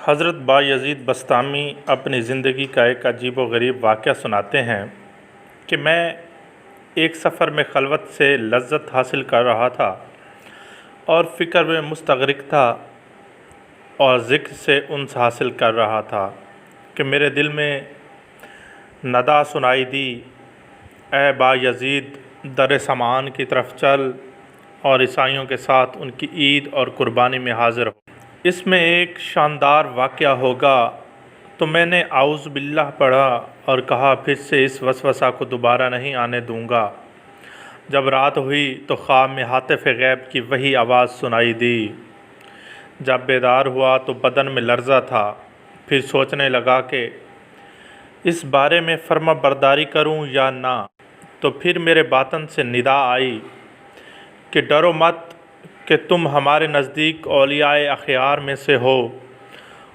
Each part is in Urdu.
حضرت بایزید بسطامی اپنی زندگی کا ایک عجیب و غریب واقعہ سناتے ہیں کہ میں ایک سفر میں خلوت سے لذت حاصل کر رہا تھا اور فکر میں مستغرق تھا اور ذکر سے انس حاصل کر رہا تھا کہ میرے دل میں ندا سنائی دی، اے بایزید در سمعان کی طرف چل اور عیسائیوں کے ساتھ ان کی عید اور قربانی میں حاضر ہو۔ اس میں ایک شاندار واقعہ ہوگا۔ تو میں نے اعوذ باللہ پڑھا اور کہا پھر سے اس وسوسہ کو دوبارہ نہیں آنے دوں گا۔ جب رات ہوئی تو خواب میں ہاتف غیب کی وہی آواز سنائی دی۔ جب بیدار ہوا تو بدن میں لرزہ تھا۔ پھر سوچنے لگا کہ اس بارے میں فرما برداری کروں یا نہ۔ تو پھر میرے باطن سے ندا آئی کہ ڈرو مت کہ تم ہمارے نزدیک اولیاء اخیار میں سے ہو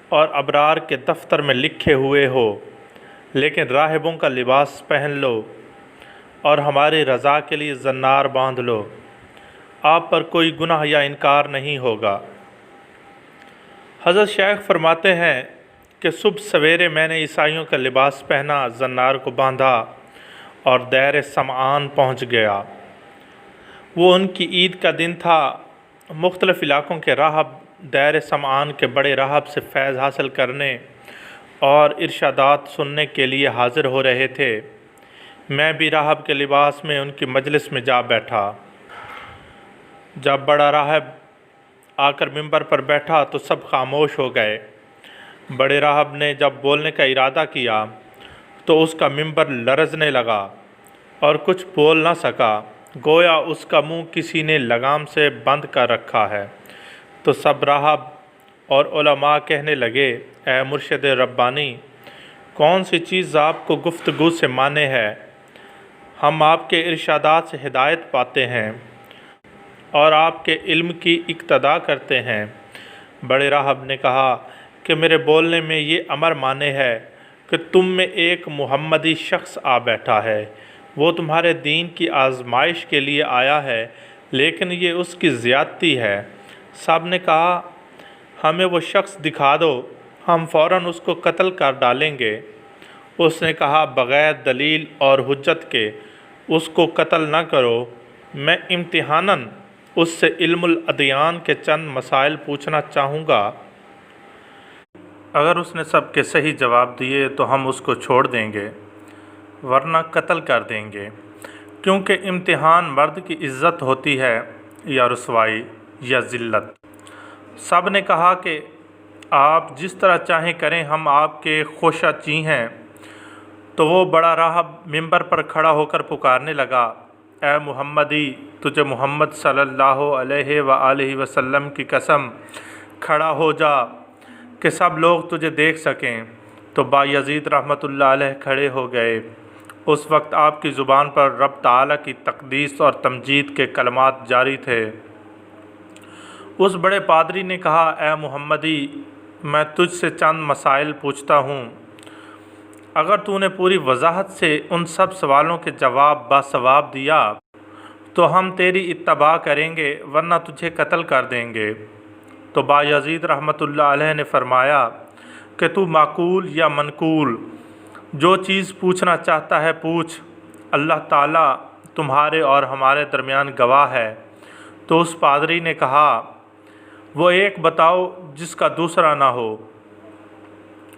اور ابرار کے دفتر میں لکھے ہوئے ہو، لیکن راہبوں کا لباس پہن لو اور ہماری رضا کے لیے زنار باندھ لو، آپ پر کوئی گناہ یا انکار نہیں ہوگا۔ حضرت شیخ فرماتے ہیں کہ صبح سویرے میں نے عیسائیوں کا لباس پہنا، زنار کو باندھا اور دیر سمعان پہنچ گیا۔ وہ ان کی عید کا دن تھا۔ مختلف علاقوں کے راہب دیر سمعان کے بڑے راہب سے فیض حاصل کرنے اور ارشادات سننے کے لیے حاضر ہو رہے تھے۔ میں بھی راہب کے لباس میں ان کی مجلس میں جا بیٹھا۔ جب بڑا راہب آ کر ممبر پر بیٹھا تو سب خاموش ہو گئے۔ بڑے راہب نے جب بولنے کا ارادہ کیا تو اس کا ممبر لرزنے لگا اور کچھ بول نہ سکا، گویا اس کا منہ کسی نے لگام سے بند کر رکھا ہے۔ تو سب راہب اور علماء کہنے لگے، اے مرشد ربانی، کون سی چیز آپ کو گفتگو سے مانے ہے؟ ہم آپ کے ارشادات سے ہدایت پاتے ہیں اور آپ کے علم کی اقتدا کرتے ہیں۔ بڑے راہب نے کہا کہ میرے بولنے میں یہ امر مانے ہے کہ تم میں ایک محمدی شخص آ بیٹھا ہے، وہ تمہارے دین کی آزمائش کے لیے آیا ہے، لیکن یہ اس کی زیادتی ہے۔ سب نے کہا ہمیں وہ شخص دکھا دو، ہم فوراً اس کو قتل کر ڈالیں گے۔ اس نے کہا بغیر دلیل اور حجت کے اس کو قتل نہ کرو، میں امتحاناً اس سے علم الادیان کے چند مسائل پوچھنا چاہوں گا۔ اگر اس نے سب کے صحیح جواب دیے تو ہم اس کو چھوڑ دیں گے، ورنہ قتل کر دیں گے، کیونکہ امتحان مرد کی عزت ہوتی ہے یا رسوائی یا ذلت۔ سب نے کہا کہ آپ جس طرح چاہیں کریں، ہم آپ کے خوشہ چیں ہیں۔ تو وہ بڑا راہب ممبر پر کھڑا ہو کر پکارنے لگا، اے محمدی، تجھے محمد صلی اللہ علیہ وآلہ وسلم کی قسم، کھڑا ہو جا کہ سب لوگ تجھے دیکھ سکیں۔ تو بایزید رحمۃ اللہ علیہ کھڑے ہو گئے۔ اس وقت آپ کی زبان پر رب تعالیٰ کی تقدیس اور تمجید کے کلمات جاری تھے۔ اس بڑے پادری نے کہا، اے محمدی، میں تجھ سے چند مسائل پوچھتا ہوں۔ اگر تو نے پوری وضاحت سے ان سب سوالوں کے جواب باثواب دیا تو ہم تیری اتباع کریں گے، ورنہ تجھے قتل کر دیں گے۔ تو بایزید رحمۃ اللہ علیہ نے فرمایا کہ تو معقول یا منقول جو چیز پوچھنا چاہتا ہے پوچھ، اللہ تعالیٰ تمہارے اور ہمارے درمیان گواہ ہے۔ تو اس پادری نے کہا، وہ ایک بتاؤ جس کا دوسرا نہ ہو،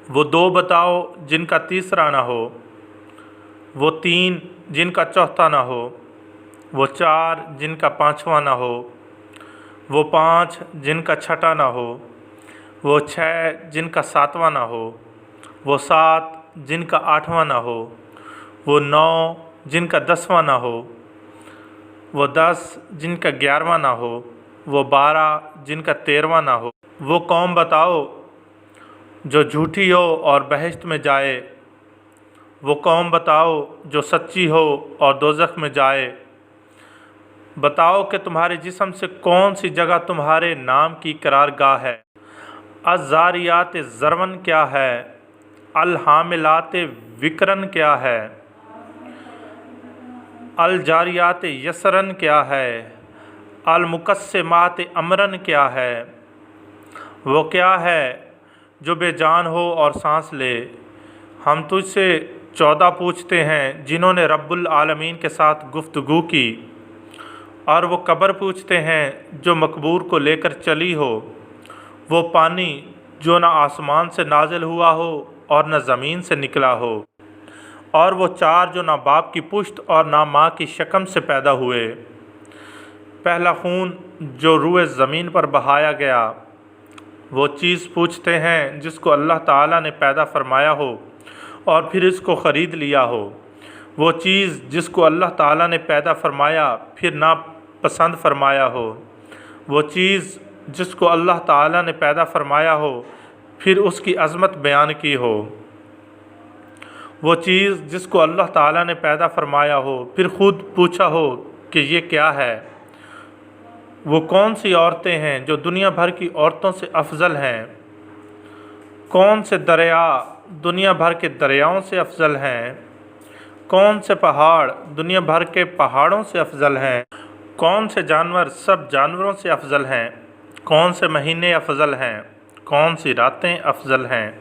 وہ دو بتاؤ جن کا تیسرا نہ ہو، وہ تین جن کا چوتھا نہ ہو، وہ چار جن کا پانچواں نہ ہو، وہ پانچ جن کا چھٹا نہ ہو، وہ چھ جن کا ساتواں نہ ہو، وہ سات جن کا آٹھواں نہ ہو، وہ نو جن کا دسواں نہ ہو، وہ 10 جن کا 11واں نہ ہو، وہ 12 جن کا 13واں نہ ہو۔ وہ قوم بتاؤ جو جھوٹی ہو اور بہشت میں جائے، وہ قوم بتاؤ جو سچی ہو اور دوزخ میں جائے۔ بتاؤ کہ تمہارے جسم سے کون سی جگہ تمہارے نام کی قرارگاہ ہے۔ الزاریات ذرون کیا ہے، الحاملات وقرن کیا ہے، الجاریات یسرن کیا ہے، المقسمات امرن کیا ہے۔ وہ کیا ہے جو بے جان ہو اور سانس لے۔ ہم تجھ سے 14 پوچھتے ہیں جنہوں نے رب العالمین کے ساتھ گفتگو کی، اور وہ قبر پوچھتے ہیں جو مقبور کو لے کر چلی ہو، وہ پانی جو نہ آسمان سے نازل ہوا ہو اور نہ زمین سے نکلا ہو، اور وہ 4 جو نہ باپ کی پشت اور نہ ماں کی شکم سے پیدا ہوئے، پہلا خون جو روئے زمین پر بہایا گیا۔ وہ چیز پوچھتے ہیں جس کو اللہ تعالیٰ نے پیدا فرمایا ہو اور پھر اس کو خرید لیا ہو، وہ چیز جس کو اللہ تعالیٰ نے پیدا فرمایا پھر ناپسند فرمایا ہو، وہ چیز جس کو اللہ تعالیٰ نے پیدا فرمایا ہو پھر اس کی عظمت بیان کی ہو، وہ چیز جس کو اللہ تعالیٰ نے پیدا فرمایا ہو پھر خود پوچھا ہو کہ یہ کیا ہے۔ وہ کون سی عورتیں ہیں جو دنیا بھر کی عورتوں سے افضل ہیں؟ کون سے دریا دنیا بھر کے دریاؤں سے افضل ہیں؟ کون سے پہاڑ دنیا بھر کے پہاڑوں سے افضل ہیں؟ کون سے جانور سب جانوروں سے افضل ہیں؟ کون سے مہینے افضل ہیں؟ کون سی راتیں افضل ہیں؟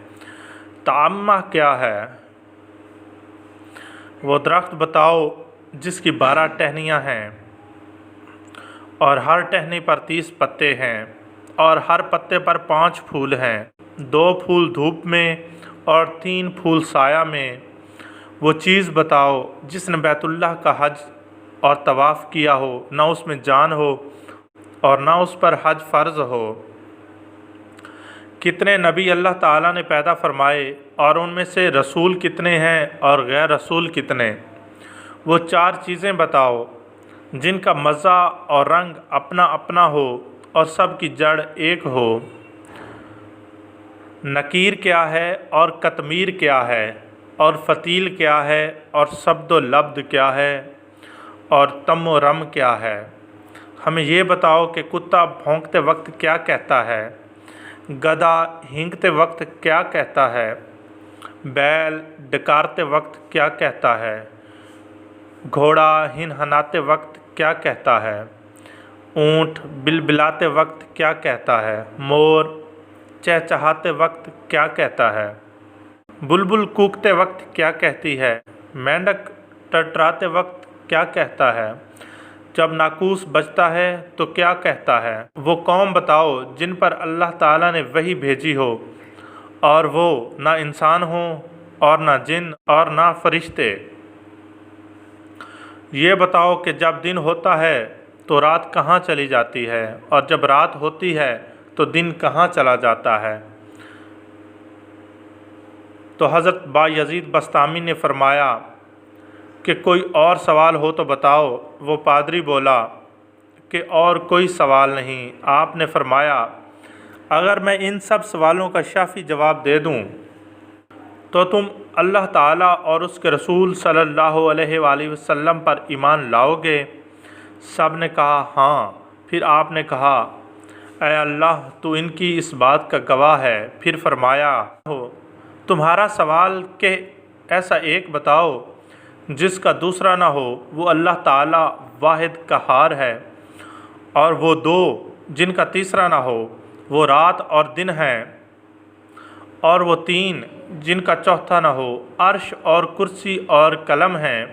تعمہ کیا ہے؟ وہ درخت بتاؤ جس کی 12 ٹہنیاں ہیں اور ہر ٹہنی پر 30 پتے ہیں اور ہر پتے پر 5 پھول ہیں، 2 پھول دھوپ میں اور 3 پھول سایہ میں۔ وہ چیز بتاؤ جس نے بیت اللہ کا حج اور طواف کیا ہو، نہ اس میں جان ہو اور نہ اس پر حج فرض ہو۔ کتنے نبی اللہ تعالیٰ نے پیدا فرمائے اور ان میں سے رسول کتنے ہیں اور غیر رسول کتنے؟ وہ 4 چیزیں بتاؤ جن کا مزہ اور رنگ اپنا اپنا ہو اور سب کی جڑ ایک ہو۔ نکیر کیا ہے اور قطمیر کیا ہے اور فتیل کیا ہے اور سبد و لبد کیا ہے اور تم و رم کیا ہے؟ ہمیں یہ بتاؤ کہ کتا بھونکتے وقت کیا کہتا ہے، گدھا ہینکتے وقت کیا کہتا ہے، بیل ڈکارتے وقت کیا کہتا ہے، گھوڑا ہنہناتے وقت کیا کہتا ہے، اونٹ بلبلاتے وقت کیا کہتا ہے، مور چہچہاتے وقت کیا کہتا ہے، بلبل کوکتے وقت کیا کہتی ہے، مینڈک ٹرٹراتے وقت کیا کہتا ہے، جب ناقوس بجتا ہے تو کیا کہتا ہے؟ وہ قوم بتاؤ جن پر اللہ تعالیٰ نے وحی بھیجی ہو اور وہ نہ انسان ہوں اور نہ جن اور نہ فرشتے۔ یہ بتاؤ کہ جب دن ہوتا ہے تو رات کہاں چلی جاتی ہے اور جب رات ہوتی ہے تو دن کہاں چلا جاتا ہے؟ تو حضرت بایزید بسطامی نے فرمایا کہ کوئی اور سوال ہو تو بتاؤ۔ وہ پادری بولا کہ اور کوئی سوال نہیں۔ آپ نے فرمایا اگر میں ان سب سوالوں کا شافی جواب دے دوں تو تم اللہ تعالیٰ اور اس کے رسول صلی اللہ علیہ وآلہ وسلم پر ایمان لاؤ گے؟ سب نے کہا ہاں۔ پھر آپ نے کہا اے اللہ تو ان کی اس بات کا گواہ ہے۔ پھر فرمایا تمہارا سوال کہ ایسا ایک بتاؤ جس کا دوسرا نہ ہو، وہ اللہ تعالیٰ واحد قہار ہے، اور وہ 2 جن کا تیسرا نہ ہو، وہ رات اور دن ہیں، اور وہ 3 جن کا چوتھا نہ ہو، عرش اور کرسی اور قلم ہیں،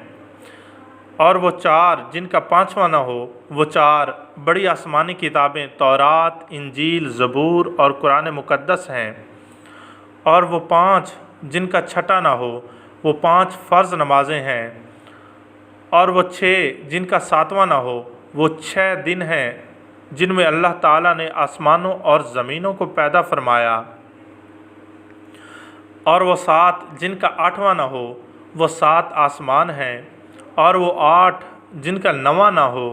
اور وہ 4 جن کا 5واں نہ ہو، وہ 4 بڑی آسمانی کتابیں تورات، انجیل، زبور اور قرآن مقدس ہیں، اور وہ 5 جن کا چھٹا نہ ہو، وہ 5 فرض نمازیں ہیں، اور وہ 6 جن کا 7واں نہ ہو، وہ 6 دن ہیں جن میں اللہ تعالیٰ نے آسمانوں اور زمینوں کو پیدا فرمایا، اور وہ 7 جن کا 8واں نہ ہو، وہ 7 آسمان ہیں، اور وہ 8 جن کا 9واں نہ ہو،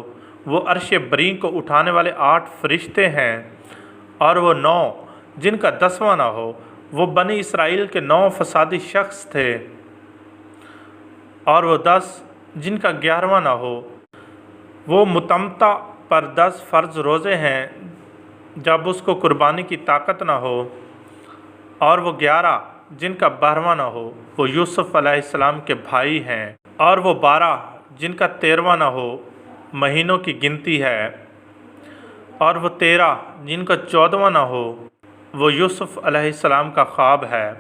وہ عرش بری کو اٹھانے والے 8 فرشتے ہیں، اور وہ 9 جن کا 10واں نہ ہو، وہ بنی اسرائیل کے 9 فسادی شخص تھے، اور وہ 10 جن کا 11واں نہ ہو، وہ متمتع پر 10 فرض روزے ہیں جب اس کو قربانی کی طاقت نہ ہو، اور وہ 11 جن کا 12واں نہ ہو، وہ یوسف علیہ السلام کے بھائی ہیں، اور وہ 12 جن کا 13واں نہ ہو، مہینوں کی گنتی ہے، اور وہ 13 جن کا 14واں نہ ہو، وہ یوسف علیہ السلام کا خواب ہے،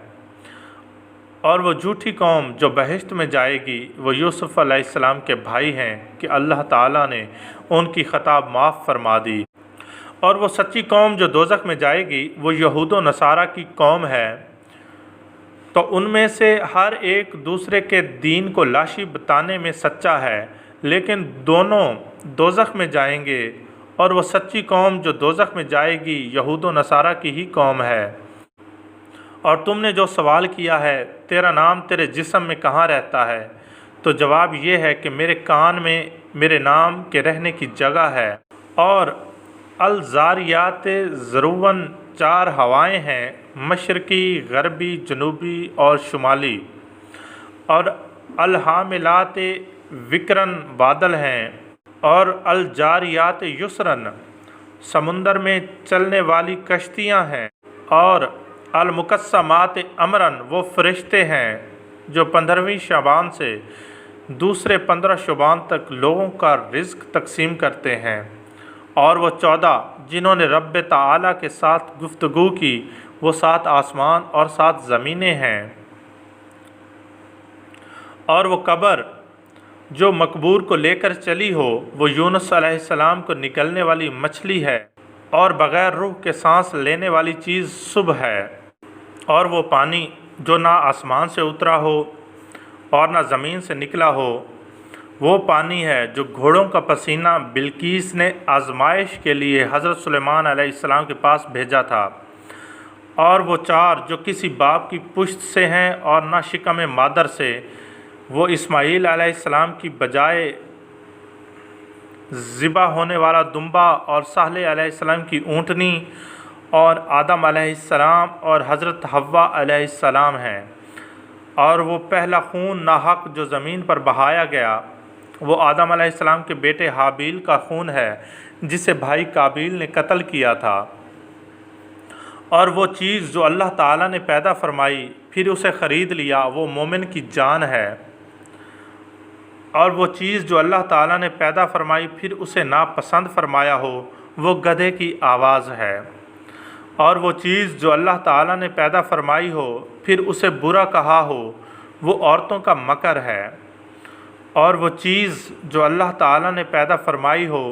اور وہ جھوٹی قوم جو بہشت میں جائے گی وہ یوسف علیہ السلام کے بھائی ہیں کہ اللہ تعالیٰ نے ان کی خطا معاف فرما دی، اور وہ سچی قوم جو دوزخ میں جائے گی وہ یہود و نصارہ کی قوم ہے۔ تو ان میں سے ہر ایک دوسرے کے دین کو لاشی بتانے میں سچا ہے، لیکن دونوں دوزخ میں جائیں گے، اور وہ سچی قوم جو دوزخ میں جائے گی یہود و نصارہ کی ہی قوم ہے۔ اور تم نے جو سوال کیا ہے تیرا نام تیرے جسم میں کہاں رہتا ہے، تو جواب یہ ہے کہ میرے کان میں میرے نام کے رہنے کی جگہ ہے۔ اور الزاریات ذروًا 4 ہوائیں ہیں، مشرقی، غربی، جنوبی اور شمالی۔ اور الحاملات وکرن بادل ہیں، اور الجاریات یسرن سمندر میں چلنے والی کشتیاں ہیں، اور المقسمات امرن وہ فرشتے ہیں جو 15ویں شعبان سے دوسرے 15 شعبان تک لوگوں کا رزق تقسیم کرتے ہیں۔ اور وہ 14 جنہوں نے رب تعالیٰ کے ساتھ گفتگو کی، وہ 7 آسمان اور 7 زمینیں ہیں۔ اور وہ قبر جو مقبور کو لے کر چلی ہو، وہ یونس علیہ السلام کو نکلنے والی مچھلی ہے، اور بغیر روح کے سانس لینے والی چیز صبح ہے۔ اور وہ پانی جو نہ آسمان سے اترا ہو اور نہ زمین سے نکلا ہو، وہ پانی ہے جو گھوڑوں کا پسینہ بلقیس نے آزمائش کے لیے حضرت سلیمان علیہ السلام کے پاس بھیجا تھا۔ اور وہ 4 جو کسی باپ کی پشت سے ہیں اور نہ شکم مادر سے، وہ اسماعیل علیہ السلام کی بجائے ذبح ہونے والا دمبا، اور صالح علیہ السلام کی اونٹنی، اور آدم علیہ السلام اور حضرت حوا علیہ السلام ہیں۔ اور وہ پہلا خون ناحق جو زمین پر بہایا گیا، وہ آدم علیہ السلام کے بیٹے حابیل کا خون ہے جسے بھائی قابیل نے قتل کیا تھا۔ اور وہ چیز جو اللہ تعالیٰ نے پیدا فرمائی پھر اسے خرید لیا، وہ مومن کی جان ہے۔ اور وہ چیز جو اللہ تعالیٰ نے پیدا فرمائی پھر اسے ناپسند فرمایا ہو، وہ گدھے کی آواز ہے۔ اور وہ چیز جو اللہ تعالیٰ نے پیدا فرمائی ہو پھر اسے برا کہا ہو، وہ عورتوں کا مکر ہے۔ اور وہ چیز جو اللہ تعالیٰ نے پیدا فرمائی ہو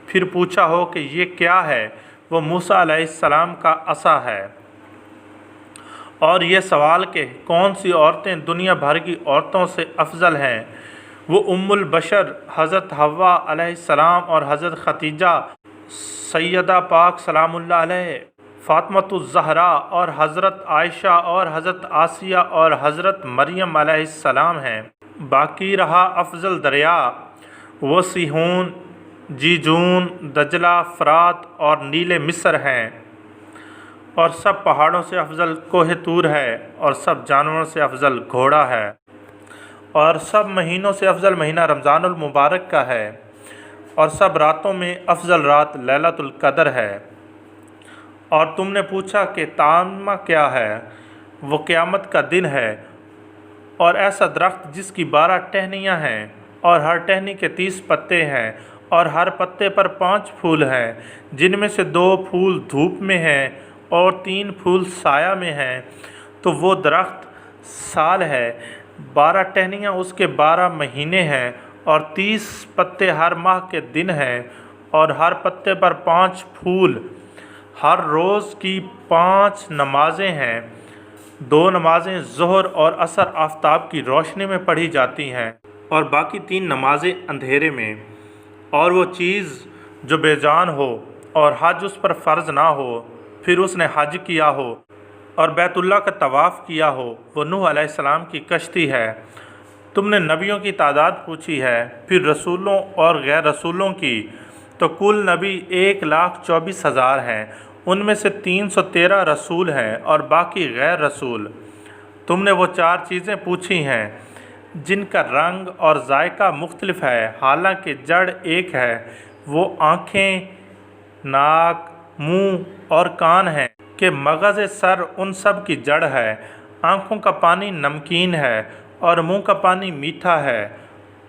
پھر پوچھا ہو کہ یہ کیا ہے، وہ موسیٰ علیہ السلام کا عصا ہے۔ اور یہ سوال کہ کون سی عورتیں دنیا بھر کی عورتوں سے افضل ہیں، وہ ام البشر حضرت حوا علیہ السلام اور حضرت ختیجہ سیدہ پاک سلام اللہ علیہ، فاطمۃ الزہرا اور حضرت عائشہ اور حضرت آسیہ اور حضرت مریم علیہ السلام ہیں۔ باقی رہا افضل دریا، وہ سیہون، جیجون، دجلہ، فرات اور نیل مصر ہیں۔ اور سب پہاڑوں سے افضل کوہ طور ہے، اور سب جانوروں سے افضل گھوڑا ہے۔ اور سب مہینوں سے افضل مہینہ رمضان المبارک کا ہے، اور سب راتوں میں افضل رات لیلۃ القدر ہے۔ اور تم نے پوچھا کہ طامہ کیا ہے، وہ قیامت کا دن ہے، اور ایسا درخت جس کی 12 ٹہنیاں ہیں، اور ہر ٹہنی کے 30 پتے ہیں، اور ہر پتے پر 5 پھول ہیں، جن میں سے 2 پھول دھوپ میں ہیں اور 3 پھول سایہ میں ہیں، تو وہ درخت سال ہے۔ 12 ٹہنیاں اس کے 12 مہینے ہیں، اور 30 پتے ہر ماہ کے دن ہیں، اور ہر پتے پر 5 پھول۔ ہر روز کی 5 نمازیں ہیں، 2 نمازیں ظہر اور عصر آفتاب کی روشنی میں پڑھی جاتی ہیں، اور باقی 3 نمازیں اندھیرے میں۔ اور وہ چیز جو بے جان ہو اور حج اس پر فرض نہ ہو، پھر اس نے حج کیا ہو اور بیت اللہ کا طواف کیا ہو، وہ نوح علیہ السلام کی کشتی ہے۔ تم نے نبیوں کی تعداد پوچھی ہے، پھر رسولوں اور غیر رسولوں کی، تو کل نبی 1,24,000 ہیں، ان میں سے 313 رسول ہیں اور باقی غیر رسول۔ تم نے وہ 4 چیزیں پوچھی ہیں جن کا رنگ اور ذائقہ مختلف ہے، حالانکہ جڑ ایک ہے، وہ آنکھیں، ناک، منہ اور کان ہیں کہ مغز سر ان سب کی جڑ ہے۔ آنکھوں کا پانی نمکین ہے، اور منہ کا پانی میٹھا ہے،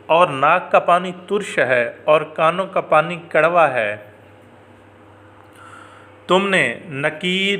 اور ناک کا پانی ترش ہے، اور کانوں کا پانی کڑوا ہے۔ تم نے نکیر،